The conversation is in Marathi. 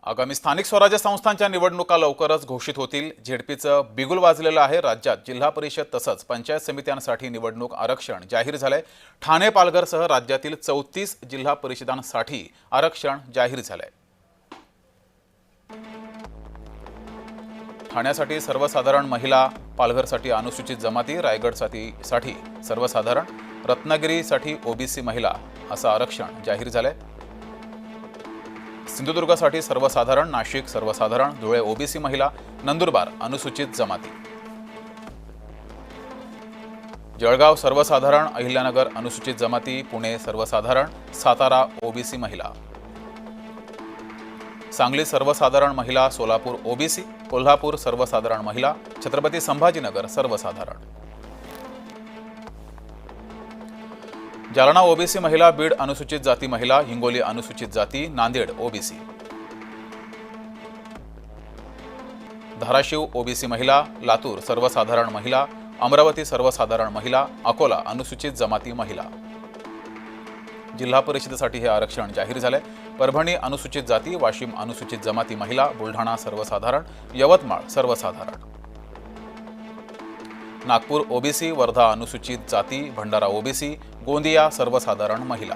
आगामी स्थानिक स्वराज्य संस्थांच्या निवडणुका लवकरच घोषित होतील। झेडपीचं बिगुल वाजलेलं आहे। राज्यात जिल्हा परिषद तसंच पंचायत समित्यांसाठी निवडणूक आरक्षण जाहीर झालंय। ठाणे पालघरसह राज्यातील 34 जिल्हा परिषदांसाठी आरक्षण जाहीर झालंय। ठाण्यासाठी सर्वसाधारण महिला, पालघरसाठी अनुसूचित जमाती, रायगडसाठी सर्वसाधारण, रत्नागिरीसाठी ओबीसी महिला असं आरक्षण जाहीर झालंय। सिंधुदुर्गसाठी सर्वसाधारण, नाशिक सर्वसाधारण, धुळे ओबीसी महिला, नंदुरबार अनुसूचित जमाती, जळगाव सर्वसाधारण, अहिल्यानगर अनुसूचित जमाती, पुणे सर्वसाधारण, सातारा ओबीसी महिला, सांगली सर्वसाधारण महिला, सोलापूर ओबीसी, कोल्हापूर सर्वसाधारण महिला, छत्रपती संभाजीनगर सर्वसाधारण, जालना ओबीसी महिला, बीड अनुसूचित जाती महिला, हिंगोली अनुसूचित जाती, नांदेड ओबीसी, धाराशिव ओबीसी महिला, लातूर सर्वसाधारण महिला, अमरावती सर्वसाधारण महिला, अकोला अनुसूचित जमाती महिला। जिल्हा परिषदेसाठी हे आरक्षण जाहीर झाले। परभणी अनुसूचित जाती, वाशिम अनुसूचित जमाती महिला, बुलढाणा सर्वसाधारण, यवतमाळ सर्वसाधारण, नागपूर ओबीसी, वर्धा अनुसूचित जाती, भंडारा ओबीसी, गोंदिया सर्वसाधारण महिला।